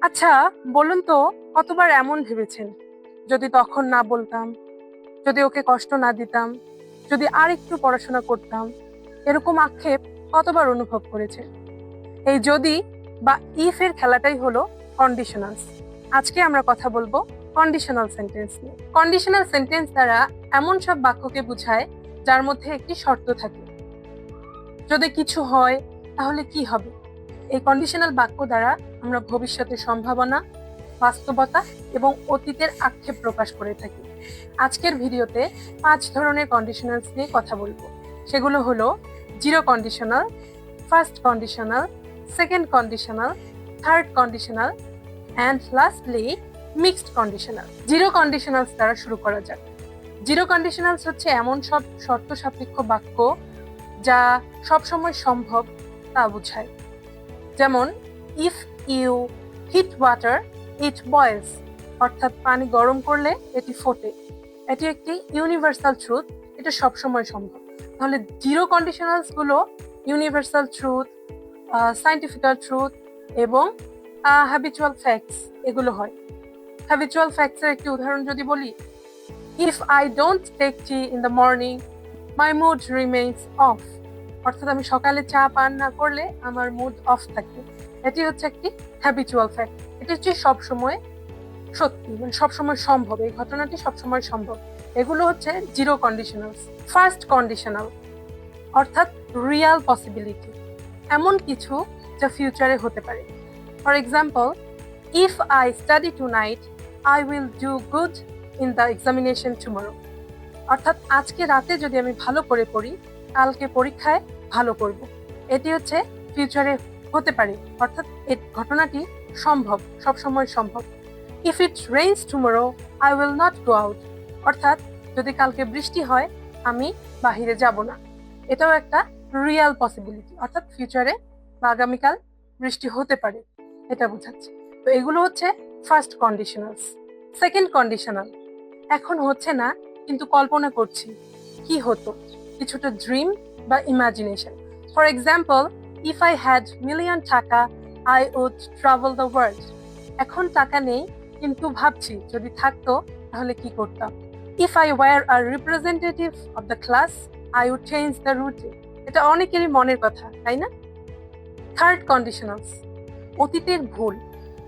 আচ্ছা, বলুন তো, কতবার এমন ভেবেছেন, যদি তখন না বলতাম, যদি ওকে কষ্ট না দিতাম, যদি আর একটু পড়াশোনা করতাম, এরকম আক্ষেপ কতবার অনুভব করেছেন? এই যদি বা ইফ এর খেলাটাই হলো কন্ডিশনালস। আজকে আমরা কথা বলবো কন্ডিশনাল সেন্টেন্স নিয়ে। কন্ডিশনাল সেন্টেন্স দ্বারা এমন সব বাক্যকে বোঝায় যার মধ্যে একটি শর্ত থাকে। যদি কিছু হয় তাহলে কি হবে? এই কন্ডিশনাল বাক্য দ্বারা আমরা ভবিষ্যতের সম্ভাবনা, বাস্তবতা এবং অতীতের আক্ষেপ প্রকাশ করে থাকি। আজকের ভিডিওতে 5 ধরনের কন্ডিশনালস নিয়ে কথা বলবো। সেগুলো হলো zero conditional, first conditional, second conditional, third conditional and lastly mixed conditional. Zero conditionals দ্বারা শুরু করা যাক। জিরো কন্ডিশনালস হচ্ছে এমন সব শর্ত সাপেক্ষ বাক্য যা সবসময় সম্ভব তা বোঝায়। যেমন if you heat water it boils, অর্থাৎ পানি গরম করলে এটি ফোটে। এটি একটি ইউনিভার্সাল ট্রুথ, এটা সবসময় সম্ভব। তাহলে জিরো কন্ডিশনালস গুলো ইউনিভার্সাল ট্রুথ, সায়েন্টিফিক্যাল ট্রুথ এবং হ্যাবিচুয়াল ফ্যাক্টস এগুলো হয়। হ্যাবিচুয়াল ফ্যাক্টসের একটি উদাহরণ যদি বলি, if I don't take tea in the morning my mood remains off, অর্থাৎ আমি সকালে চা পান না করলে আমার মুড অফ থাকে। এটি হচ্ছে একটি হ্যাবিচুয়াল ফ্যাক্ট, এটি হচ্ছে সবসময় সত্যি, মানে সবসময় সম্ভব, এই ঘটনাটি সবসময় সম্ভব। এগুলো হচ্ছে জিরো কন্ডিশনালস। ফার্স্ট কন্ডিশনাল অর্থাৎ রিয়াল পসিবিলিটি, এমন কিছু যা ফিউচারে হতে পারে। For example, if I study tonight I will do good in the examination tomorrow, অর্থাৎ আজকে রাতে যদি আমি ভালো করে পড়ি, কালকে পরীক্ষায় ভালো করব। এটি হচ্ছে ফিউচারে হতে পারে, অর্থাৎ এই ঘটনাটি সম্ভব, সবসময় সম্ভব। If it rains tomorrow I will not go out, অর্থাৎ যদি কালকে বৃষ্টি হয় আমি বাহিরে যাব না। এটাও একটা রিয়াল পসিবিলিটি, অর্থাৎ ফিউচারে বা আগামীকাল বৃষ্টি হতে পারে, এটা বোঝাচ্ছে। তো এগুলো হচ্ছে ফার্স্ট কন্ডিশনালস। সেকেন্ড কন্ডিশনাল, এখন হচ্ছে না কিন্তু কল্পনা করছি কি হতো, কিছুটা ড্রিম বা imagination. For example, if I had million taka I would travel the world, এখন টাকা নেই কিন্তু ভাবছি যদি থাকতো তাহলে কি করতাম। If I were a representative of the class I would change the routine, এটা অনেকেরই মনের কথা, তাই না? থার্ড কন্ডিশনালস, অতীতের ভুল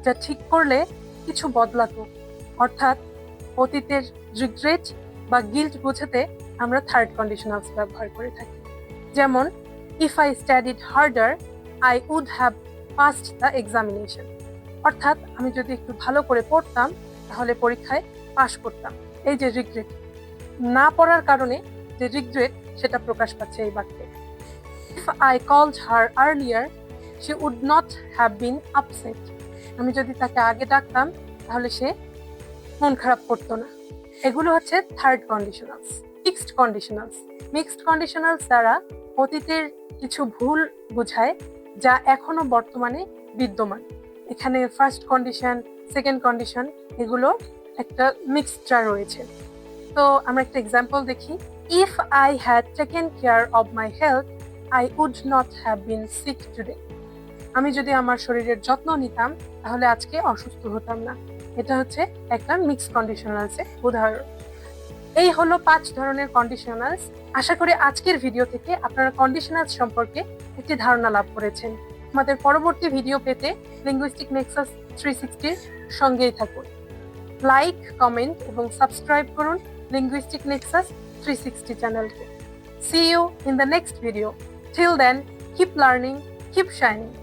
যা ঠিক করলে কিছু বদলাতো, অর্থাৎ অতীতের রিগ্রেট বা গিল্ট বোঝাতে আমরা থার্ড কন্ডিশনালস ব্যবহার করে থাকি। যেমন, if I studied harder I would have passed the examination, অর্থাৎ আমি যদি একটু ভালো করে পড়তাম তাহলে পরীক্ষায় পাশ করতাম। এই যে রিগ্রেট, না পড়ার কারণে যে রিগ্রেট, সেটা প্রকাশ পাচ্ছে এই বাক্যে। If I called her earlier she would not have been upset, আমি যদি তাকে আগে ডাকতাম তাহলে সে মন খারাপ করতো না। এগুলো হচ্ছে third conditionals. Mixed conditionals, mixed conditionals দ্বারা অতীতের কিছু ভুল বোঝায় যা এখনো বর্তমানে বিদ্যমান। এখানে ফার্স্ট কন্ডিশন, সেকেন্ড কন্ডিশন, এগুলো একটা মিক্সচার রয়েছে। তো আমরা একটা এক্সাম্পল দেখি। If I had taken care of my health I would not have been sick today, আমি যদি আমার শরীরের যত্ন নিতাম তাহলে আজকে অসুস্থ হতাম না। এটা হচ্ছে একটা মিক্সড কন্ডিশনালসের উদাহরণ। এই হলো 5 ধরনের কন্ডিশনালস। আশা করি আজকের ভিডিও থেকে আপনারা কন্ডিশনালস সম্পর্কে একটি ধারণা লাভ করেছেন। আমাদের পরবর্তী ভিডিও পেতে লিঙ্গুইস্টিক নেক্সাস 360 সঙ্গেই থাকুন। লাইক, কমেন্ট এবং সাবস্ক্রাইব করুন লিঙ্গুইস্টিক নেক্সাস 360 চ্যানেলকে। See you in the next video. Till then, keep learning, keep shining.